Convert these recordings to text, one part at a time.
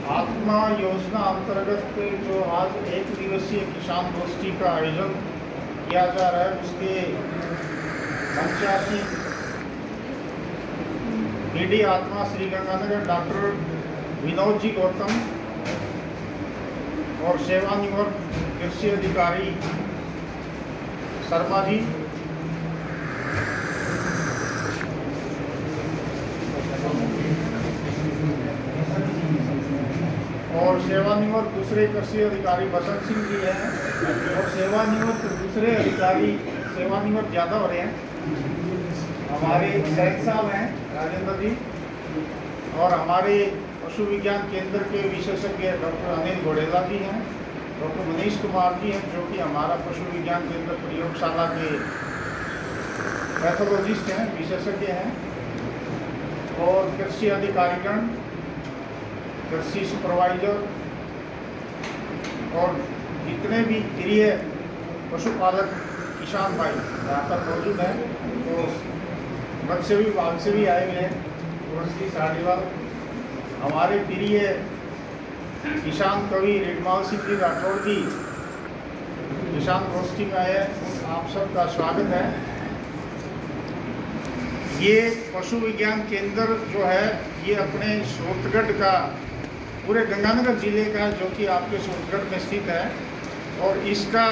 आत्मा योजना अंतर्गत जो आज एक दिवसीय किसान गोष्ठी का आयोजन किया जा रहा है, उसके पंचायती बीडी आत्मा श्रीगंगानगर डॉक्टर विनोद जी गौतम और सेवानिवृत्त कृषि अधिकारी शर्मा जी और सेवानिवृत्त दूसरे कृषि अधिकारी बसंत सिंह जी हैं और सेवानिवृत्त दूसरे अधिकारी सेवानिवृत्त ज़्यादा हो रहे हैं, हमारे सैद साहब हैं राजेंद्र जी, और हमारे पशु विज्ञान केंद्र के विशेषज्ञ डॉक्टर अनिल घोड़ेला जी हैं, डॉक्टर मनीष कुमार जी हैं जो कि हमारा पशु विज्ञान केंद्र प्रयोगशाला के पैथोलॉजिस्ट हैं, विशेषज्ञ हैं, और कृषि अधिकारीगण, कृषि सुपरवाइजर और जितने भी प्रिय पशुपालक किसान भाई यहाँ पर मौजूद हैं, तो मत्स्य विभाग से भी आए हुए हैं, तुलसी साड़ीवाल, हमारे प्रिय किसान कवि रेडमाल सिंह जी राठौड़ जी किसान गोष्ठी में आए, आप सबका स्वागत है। ये पशु विज्ञान केंद्र जो है ये अपने सूरतगढ़ का पूरे गंगानगर जिले का जो कि आपके सूरतगढ़ में स्थित है, और इसका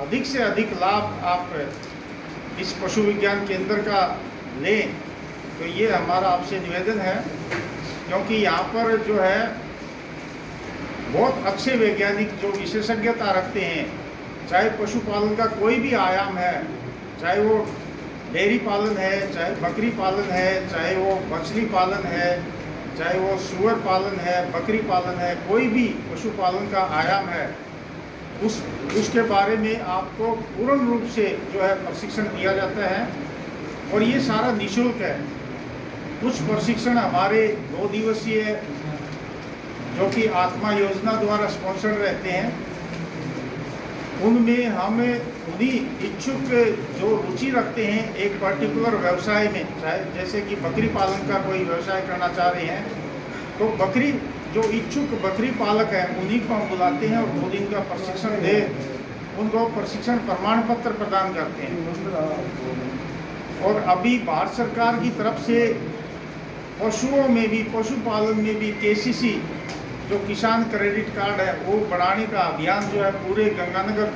अधिक से अधिक लाभ आप इस पशु विज्ञान केंद्र का लें, तो ये हमारा आपसे निवेदन है, क्योंकि यहाँ पर जो है बहुत अच्छे वैज्ञानिक जो विशेषज्ञता रखते हैं, चाहे पशुपालन का कोई भी आयाम है, चाहे वो डेयरी पालन है, चाहे बकरी पालन है, चाहे वो मछली पालन है, चाहे वो सूअर पालन है, बकरी पालन है, कोई भी पशुपालन का आयाम है, उसके बारे में आपको पूर्ण रूप से जो है प्रशिक्षण दिया जाता है, और ये सारा निःशुल्क है। कुछ प्रशिक्षण हमारे 2 दिवसीय जो कि आत्मा योजना द्वारा स्पॉन्सर्ड रहते हैं, उनमें हम उन्हीं इच्छुक जो रुचि रखते हैं एक पर्टिकुलर व्यवसाय में, चाहे जैसे कि बकरी पालन का कोई व्यवसाय करना चाह रहे हैं, तो बकरी जो इच्छुक बकरी पालक हैं उन्हीं को हम बुलाते हैं और 2 दिन का प्रशिक्षण दे उनको प्रशिक्षण प्रमाण पत्र प्रदान करते हैं। और अभी भारत सरकार की तरफ से पशुओं में भी, पशुपालन में भी केसीसी जो किसान क्रेडिट कार्ड है वो बढ़ाने का अभियान जो है पूरे गंगानगर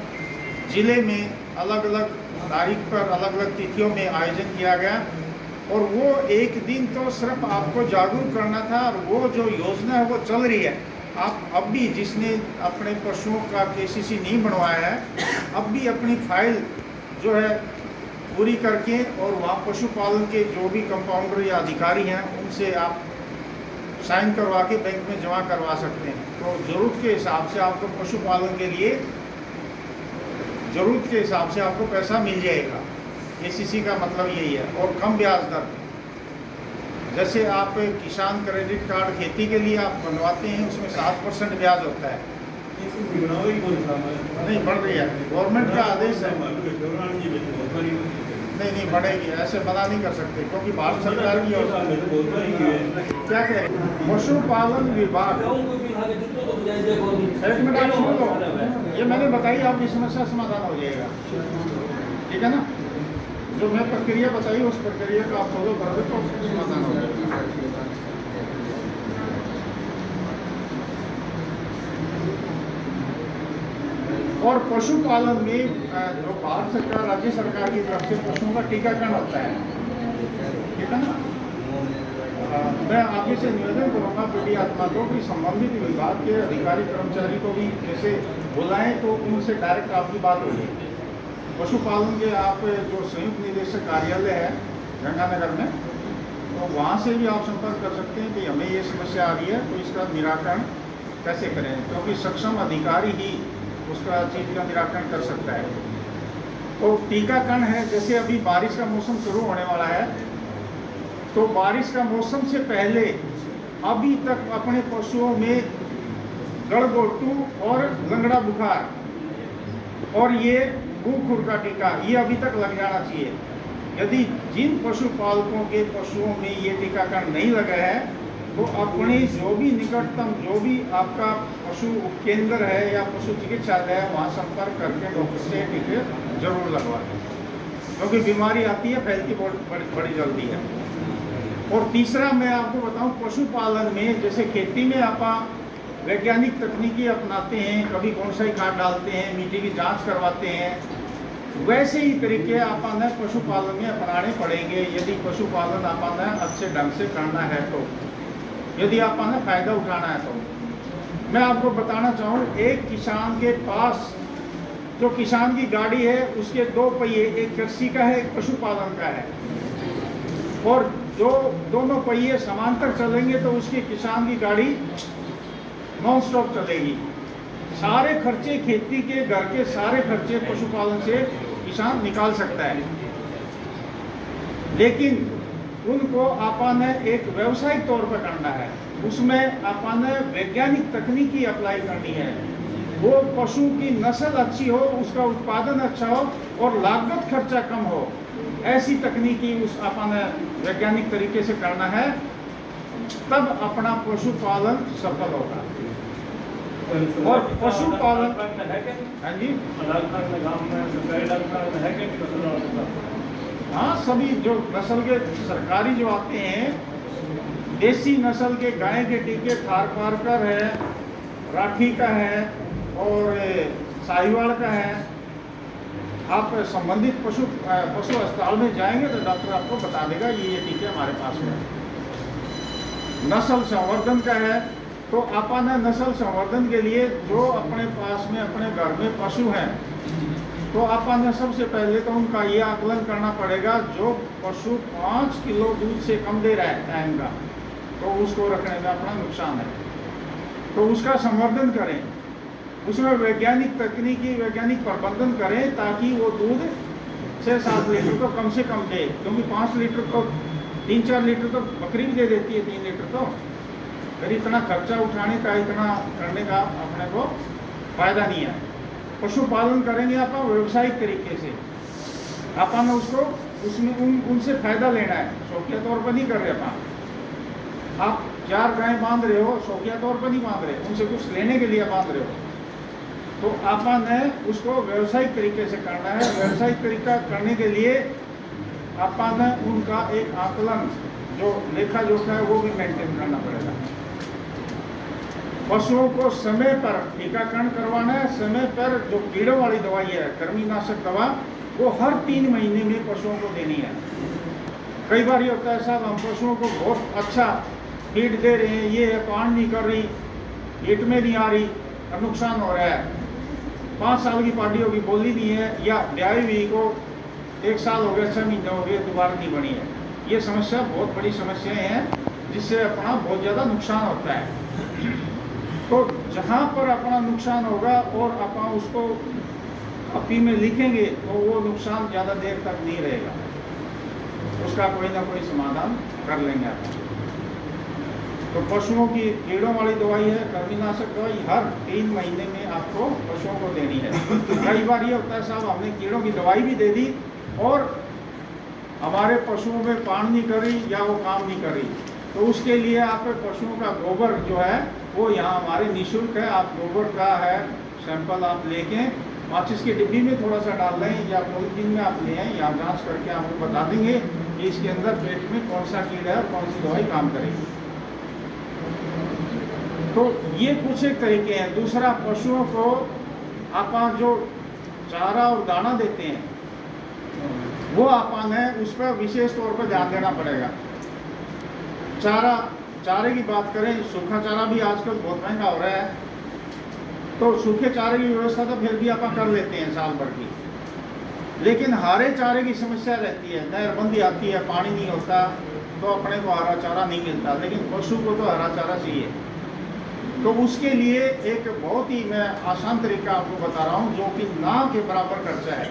जिले में अलग अलग तारीख पर अलग अलग तिथियों में आयोजन किया गया, और वो एक दिन तो सिर्फ आपको जागरूक करना था, और वो जो योजना है वो चल रही है। आप अब भी जिसने अपने पशुओं का केसीसी नहीं बनवाया है, अब भी अपनी फाइल जो है पूरी करके और वहाँ पशुपालन के जो भी कंपाउंडर या अधिकारी हैं उनसे आप साइन करवा के बैंक में जमा करवा सकते हैं। तो ज़रूरत के हिसाब से आपको पशुपालन के लिए ज़रूरत के हिसाब से आपको पैसा मिल जाएगा। केसीसी का मतलब यही है, और कम ब्याज दर। जैसे आप किसान क्रेडिट कार्ड खेती के लिए आप बनवाते हैं, उसमें 7% ब्याज होता है। नहीं बढ़ रही है, गवर्नमेंट का आदेश है। नहीं बढ़ेगी, ऐसे मना नहीं कर सकते, क्योंकि भारत सरकार की क्या कह रहे हैं पशुपालन विभाग। एक मिनट आप सुन लो, ये मैंने बताई, आपकी समस्या समाधान हो जाएगा, ठीक है ना। जो मैं प्रक्रिया बताई उस प्रक्रिया का आप फॉलो करोगे तो समाधान हो जाएगा। और पशुपालन में जो भारत सरकार, राज्य सरकार की तरफ से पशुओं का टीकाकरण होता है, ठीक है ना। मैं आगे से निवेदन करूँगा पीडी आत्मा को कि संबंधित विभाग के अधिकारी कर्मचारी को भी जैसे बुलाएं तो उनसे डायरेक्ट आपकी बात होगी। पशुपालन के आप जो संयुक्त निदेशक कार्यालय है गंगानगर में, तो वहाँ से भी आप संपर्क कर सकते हैं कि हमें ये समस्या आ रही है, तो इसका निराकरण कैसे करें, क्योंकि सक्षम अधिकारी ही उसका चीज़ का निराकरण कर सकता है। तो टीकाकरण है, जैसे अभी बारिश का मौसम शुरू होने वाला है, तो बारिश का मौसम से पहले अभी तक अपने पशुओं में गड़गोटू और लंगड़ा बुखार और ये मुंह खुर का टीका ये अभी तक लग जाना चाहिए। यदि जिन पशुपालकों के पशुओं में ये टीकाकरण नहीं लगा है तो अपनी जो भी निकटतम जो भी आपका पशु उपकेंद्र है या पशु चिकित्सालय है वहाँ संपर्क करके डॉक्टर से टीके जरूर लगवाएं, क्योंकि बीमारी आती है, फैलती बड़ी जल्दी है। और तीसरा मैं आपको बताऊं, पशुपालन में जैसे खेती में आप वैज्ञानिक तकनीकी अपनाते हैं, कभी कौन सा ही खाद डालते हैं, मिट्टी की जांच करवाते हैं, वैसे ही तरीके आपने पशुपालन में अपनाने पड़ेंगे यदि पशुपालन आपने अच्छे ढंग से करना है तो, यदि आपने फायदा उठाना है तो। मैं आपको बताना चाहूँ, एक किसान के पास जो किसान की गाड़ी है उसके दो पहिए, एक कृषि का है एक पशुपालन का है, और जो दोनों पहिए समांतर चलेंगे तो उसकी किसान की गाड़ी नॉन स्टॉप चलेगी। सारे खर्चे खेती के घर के सारे खर्चे पशुपालन से किसान निकाल सकता है, लेकिन उनको आपने एक व्यवसायिक तौर पर करना है, उसमें आपने वैज्ञानिक तकनीकी अप्लाई करनी है। वो पशु की नस्ल अच्छी हो, उसका उत्पादन अच्छा हो और लागत खर्चा कम हो, ऐसी तकनीकी उस आपने वैज्ञानिक तरीके से करना है, तब अपना पशुपालन सफल होगा। और पशुपालन, हाँ जी, हाँ, सभी जो नस्ल के सरकारी जो आते हैं, देसी नस्ल के गाय के टीके थारपारकर है, राठी का है और साहिवाल का है। आप संबंधित पशु अस्पताल में जाएंगे तो डॉक्टर आपको बता देगा ये टीके हमारे पास में। नस्ल संवर्धन का है तो आपने नस्ल संवर्धन के लिए जो अपने पास में अपने घर में पशु हैं तो आपने सबसे पहले तो उनका ये आकलन करना पड़ेगा, जो पशु 5 किलो दूध से कम दे रहा है टाइम का, तो उसको रखने में अपना नुकसान है, तो उसका संवर्धन करें, उसमें वैज्ञानिक तकनीकी वैज्ञानिक प्रबंधन करें ताकि वो दूध 6-7 लीटर तो कम से कम दे, क्योंकि 5 लीटर तो 3-4 लीटर तो बकरी भी दे देती है, 3 लीटर तो फिर इतना खर्चा उठाने का, इतना करने का अपने को फायदा नहीं है। पशुपालन करेंगे आप व्यवसायिक तरीके से, अपन उसको उसमें उनसे फायदा लेना है, शौकिया तौर पर नहीं कर रहे अपन। आप 4 गाय बांध रहे हो, शौकिया तौर पर नहीं बांध रहे, उनसे कुछ लेने के लिए बांध रहे हो, तो अपन ने उसको व्यवसायिक तरीके से करना है। व्यवसायिक तरीका करने के लिए अपन ने उनका एक आकलन जो लेखा जोखा है वो भी मेंटेन करना पड़ेगा। पशुओं को समय पर टीकाकरण करवाना है, समय पर जो कीड़ों वाली दवाई है, कृमिनाशक दवा, वो हर 3 महीने में पशुओं को देनी है। कई बार ये होता है साहब, हम पशुओं को बहुत अच्छा फीड दे रहे हैं, ये है पान नहीं कर रही, पेट में नहीं आ रही, अब नुकसान हो रहा है। 5 साल की पार्टी होगी, बोली नहीं है, या ब्याही हुई को 1 साल हो गया, 6 महीने हो गए, दोबारा नहीं बनी है। ये समस्या बहुत बड़ी समस्याएं हैं जिससे अपना बहुत ज़्यादा नुकसान होता है। तो जहाँ पर अपना नुकसान होगा और अपन उसको अपी में लिखेंगे तो वो नुकसान ज़्यादा देर तक नहीं रहेगा, उसका कोई ना कोई समाधान कर लेंगे अपन। तो पशुओं की कीड़ों वाली दवाई है, कृमिनाशक दवाई हर 3 महीने में आपको पशुओं को देनी है। कई बार ये होता है साहब, हमने कीड़ों की दवाई भी दे दी और हमारे पशुओं में पान नहीं कर रही या वो काम नहीं कर रही, तो उसके लिए आप पशुओं का गोबर जो है वो यहाँ हमारे निःशुल्क है। आप गोबर का है सैंपल आप लेके माचिस की डिब्बी में थोड़ा सा डाल दें या पॉलीथीन में आप ले आएँ, यहाँ जांच करके आपको बता देंगे कि इसके अंदर पेट में कौन सा कीड़ा है और कौन सी दवाई काम करेगी। तो ये कुछ एक तरीके हैं। दूसरा, पशुओं को आप जो चारा और दाना देते हैं वो आपने उस पर विशेष तौर पर ध्यान देना पड़ेगा। चारे की बात करें, सूखा चारा भी आजकल बहुत महंगा हो रहा है, तो सूखे चारे की व्यवस्था तो फिर भी आप कर लेते हैं साल भर की, लेकिन हरे चारे की समस्या रहती है। नहरबंदी आती है, पानी नहीं होता, तो अपने को हरा चारा नहीं मिलता, लेकिन पशु को तो हरा चारा चाहिए। तो उसके लिए एक बहुत ही मैं आसान तरीका आपको बता रहा हूँ, जो कि ना के बराबर खर्चा है।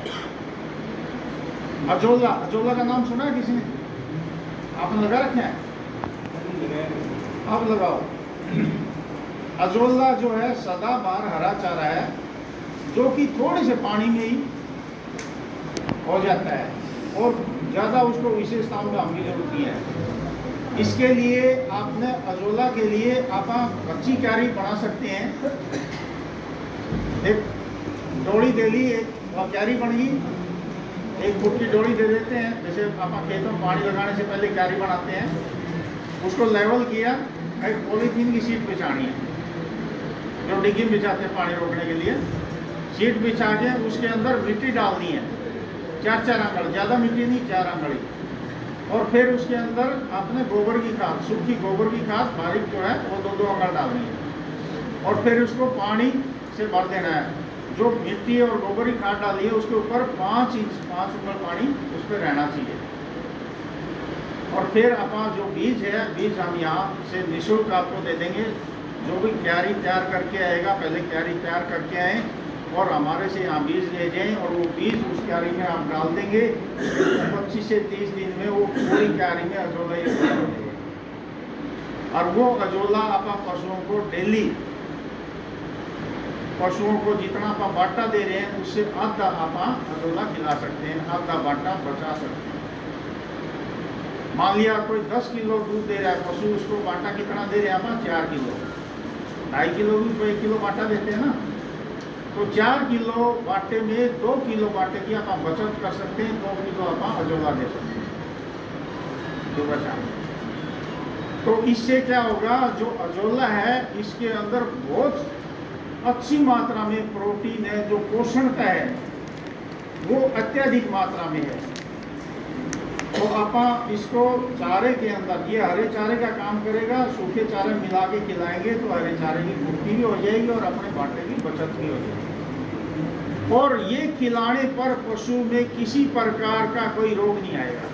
अजोला का नाम सुना है किसी ने? आपने लगा रखे हैं? अब लगाओ। अजोला जो है सदाबहार हरा चारा है, जो कि थोड़े से पानी में ही हो जाता है और ज़्यादा उसको विशेष ताम में हमकी जरूरत नहीं है। इसके लिए आपने अजोला के लिए आप कच्ची क्यारी बना सकते हैं। एक डोरी दे ली, एक क्यारी बन गई, 1 फुट की डोरी दे देते हैं। जैसे आप खेतों में पानी लगाने से पहले क्यारी बनाते हैं, उसको लेवल किया, एक पॉलीथीन की शीट बिछानी है, जो डिग्गी में बिछाते हैं पानी रोकने के लिए। शीट बिछा के उसके अंदर मिट्टी डालनी है, 4-4 अंगड़, ज़्यादा मिट्टी नहीं, 4 अंगड़ी। और फिर उसके अंदर आपने गोबर की खाद, सूखी गोबर की खाद बारीक जो है वो 2-2 अंगड़ डालनी है। और फिर उसको पानी से भर देना है। जो मिट्टी और गोबर की खाद डाली है उसके ऊपर 5 ऊपर पानी उस पर रहना चाहिए। और फिर अपना जो बीज है, बीज हम यहाँ से निःशुल्क आपको दे देंगे। जो भी क्यारी तैयार करके आएगा, पहले क्यारी तैयार करके आए और हमारे से यहाँ बीज ले जाएं और वो बीज उस क्यारी में आप डाल देंगे। 25 से 30 दिन में वो पूरी क्यारी में अजोला ही हो जाएगा। और वो अजोला आप पशुओं को डेली, पशुओं को जितना आप बाटा दे रहे हैं उससे आधा आप अजोला खिला सकते हैं, आधा बाटा बचा सकते हैं। मान लिया कोई 10 किलो दूध दे रहा है पशु, उसको बाटा कितना दे रहे हैं आप? 4 किलो। 2.5 किलो भी तो 1 किलो बाटा देते हैं ना। तो 4 किलो बाटे में 2 किलो बाटे की आप बचत कर सकते हैं, 2 किलो आप अजोला दे सकते हैं जो बचा। तो इससे क्या होगा, जो अजोला है इसके अंदर बहुत अच्छी मात्रा में प्रोटीन है, जो पोषण का है वो अत्यधिक मात्रा में है। तो आप इसको चारे के अंदर, ये हरे चारे का काम करेगा, सूखे चारे मिला के खिलाएंगे तो हरे चारे की पूर्ति भी हो जाएगी और अपने बाटे की बचत भी हो जाएगी। और ये खिलाने पर पशु में किसी प्रकार का कोई रोग नहीं आएगा,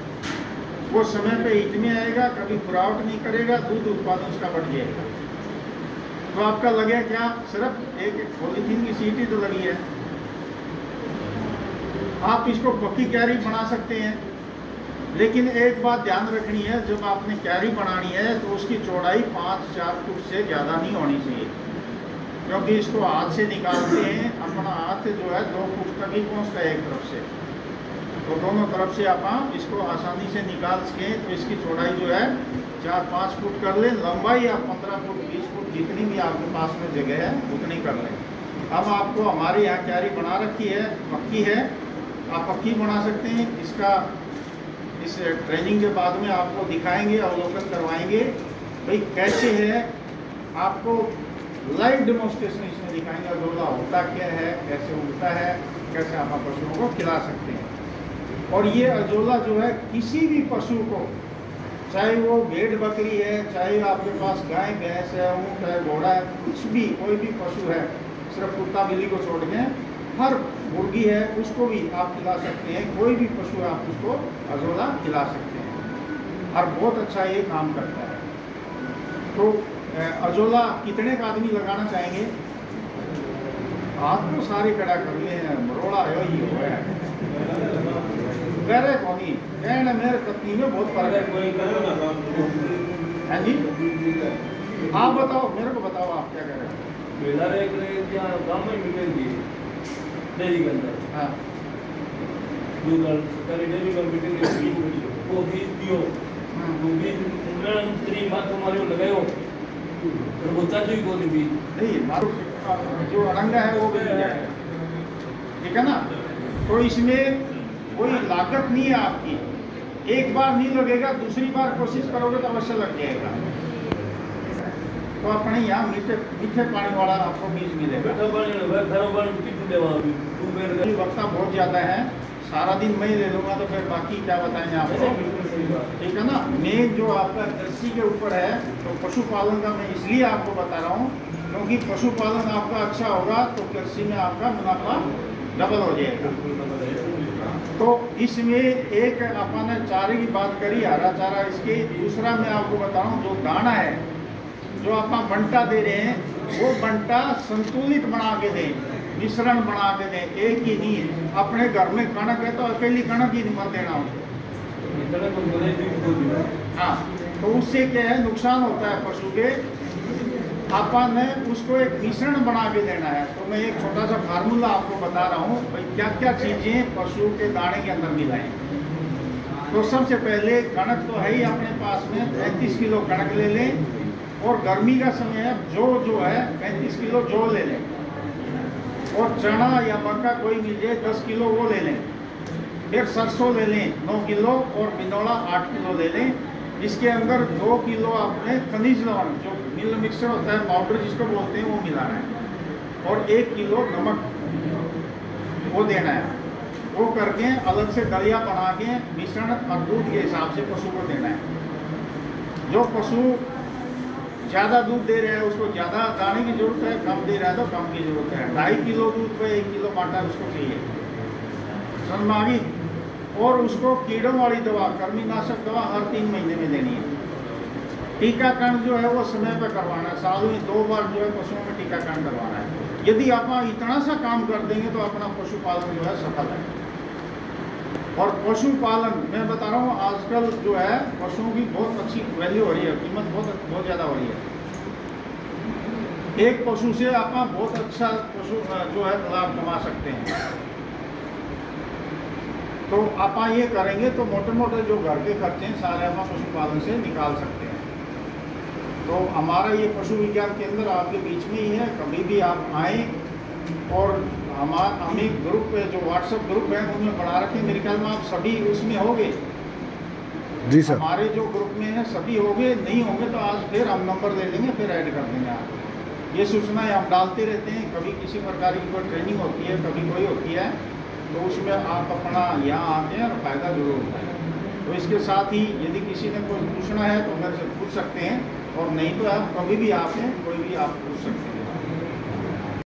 वो समय पे हिट में आएगा, कभी खुरावट नहीं करेगा, दूध उत्पादन उसका बढ़ जाएगा। तो आपका लगे क्या, सिर्फ एक पॉलीथीन की शीट ही तो लगी है। आप इसको पक्की क्यारी बना सकते हैं, लेकिन एक बात ध्यान रखनी है, जब आपने क्यारी बनानी है तो उसकी चौड़ाई 5-4 फुट से ज़्यादा नहीं होनी चाहिए, क्योंकि इसको हाथ से निकालते हैं, अपना हाथ जो है 2 फुट तक ही पहुँचता है एक तरफ से। तो दोनों तरफ से आप इसको आसानी से निकाल सकें तो इसकी चौड़ाई जो है 4-5 फुट कर लें, लंबाई आप 15 फुट 20 फुट जितनी भी आपके पास में जगह है उतनी कर लें। अब आपको हमारे यहाँ क्यारी बना रखी है, पक्की है, आप पक्की बना सकते हैं। इसका इस ट्रेनिंग के बाद में आपको दिखाएंगे, अवलोकन करवाएंगे भाई कैसे है, आपको लाइव डेमोन्स्ट्रेशन इसमें दिखाएंगे अजोला होता क्या है, कैसे उगता है, कैसे आप पशुओं को खिला सकते हैं। और ये अजोला जो है किसी भी पशु को, चाहे वो भेड़ बकरी है, चाहे आपके पास गाय भैंस है, ऊँट है, घोड़ा है, कुछ भी कोई भी पशु है, सिर्फ कुत्ता बिल्ली को छोड़ के हर मुर्गी है उसको भी आप खिला सकते हैं, कोई भी पशु है आप उसको अजोला खिला सकते हैं और बहुत अच्छा ये काम करता है। तो अजोला कितने का आदमी लगाना चाहेंगे? हाथ तो सारे कड़ा कर लिए हैं, मरोड़ा है ही हो है करे कौनी कहने मेरे पत्नी में बहुत फर्क है। हाँ जी, आप बताओ, मेरे को बताओ आप क्या कह रहे हैं? डेयरी के अंदर हाँ दूध सरकारी डेयरी का मीटिंग वो बीज दियो, वो बीज मंत्री मात हमारे लगायो और वो चाचू को बीज नहीं, मारू जो अड़ंगा है वो भी मिल जाएगा, ठीक है ना। तो इसमें कोई लागत नहीं है आपकी, एक बार नहीं लगेगा, दूसरी बार कोशिश करोगे तो अवश्य लग जाएगा। तो अपने यहाँ मीठे पानी वाला आपको बीज मिलेगा। वक्ता बहुत ज़्यादा है, सारा दिन मैं ले लूँगा तो फिर बाकी क्या बताएंगे आपको, ठीक है ना। मेन जो आपका कृषि के ऊपर है, तो पशुपालन का मैं इसलिए आपको बता रहा हूँ क्योंकि पशुपालन आपका अच्छा होगा तो कृषि में आपका मुनाफा डबल हो जाएगा। तो इसमें एक अपन ने चारे की बात करी, हरा चारा, इसके दूसरा मैं आपको बता रहा हूँ जो दाना है, जो आप बंटा दे रहे हैं वो बंटा संतुलित बना के दें, मिश्रण बना के दें, एक ही नहीं है। अपने घर में कणक है तो अकेली कणक ही मत देना उसको। हाँ, तो उससे क्या है, नुकसान होता है पशु के। अपन ने उसको एक मिश्रण बना के देना है। तो मैं एक छोटा सा फार्मूला आपको बता रहा हूँ भाई क्या क्या चीज़ें पशु के दाने के अंदर मिलाएं। तो सबसे पहले कणक तो है ही अपने पास में, 35 किलो कणक ले लें, और गर्मी का समय है, जो है 35 किलो जौ ले लें, और चना या मक्का कोई मिल जाए 10 किलो वो ले लें। फिर सरसों ले लें 9 किलो, और बिनौला 8 किलो ले लें। इसके अंदर 2 किलो आपने खनिज लवण, जो मिल मिक्सर होता है, पाउडर जिसको बोलते हैं, वो मिलाना है, और 1 किलो नमक वो देना है। वो करके अलग से दलिया बना के मिश्रण और दूध के हिसाब से पशु को देना है। जो पशु ज़्यादा दूध दे रहा है उसको ज़्यादा दाने की जरूरत है, कम दे रहा है तो कम की जरूरत है। 2.5 किलो दूध पे 1 किलो आटा उसको चाहिए, समझ में आ गई। और उसको कीड़ों वाली दवा, कृमिनाशक दवा हर 3 महीने में देनी है। टीकाकरण जो है वो समय पर करवाना है, साल में 2 बार जो है पशुओं में टीकाकरण करवाना है। यदि आप इतना सा काम कर देंगे तो अपना पशुपालन जो है सफल है। और पशुपालन मैं बता रहा हूँ, आजकल जो है पशुओं की बहुत अच्छी वैल्यू हो रही है, कीमत बहुत ज़्यादा हो रही है। एक पशु से आप बहुत अच्छा पशु जो है लाभ कमा सकते हैं। तो आप ये करेंगे तो मोटे मोटे जो घर के खर्चे हैं सारे आप पशुपालन से निकाल सकते हैं। तो हमारा ये पशु विज्ञान केंद्र आपके बीच में ही है, कभी भी आप आएँ। और हम एक ग्रुप पे जो व्हाट्सएप ग्रुप है उनमें बढ़ा रखे, मेरे ख्याल में आप सभी उसमें होंगे। जी सर। हमारे जो ग्रुप में है सभी होंगे, नहीं होंगे तो आज फिर हम नंबर ले लेंगे, फिर ऐड कर देंगे आप। ये सूचनाएं हम डालते रहते हैं, कभी किसी प्रकार की कोई ट्रेनिंग होती है, कभी कोई होती है, तो उसमें आप अपना यहाँ आते हैं और फ़ायदा जरूर होता है। तो इसके साथ ही यदि किसी ने कोई पूछना है तो मेरे से पूछ सकते हैं, और नहीं तो आप कभी भी आते हैं, कोई भी आप पूछ सकते हैं।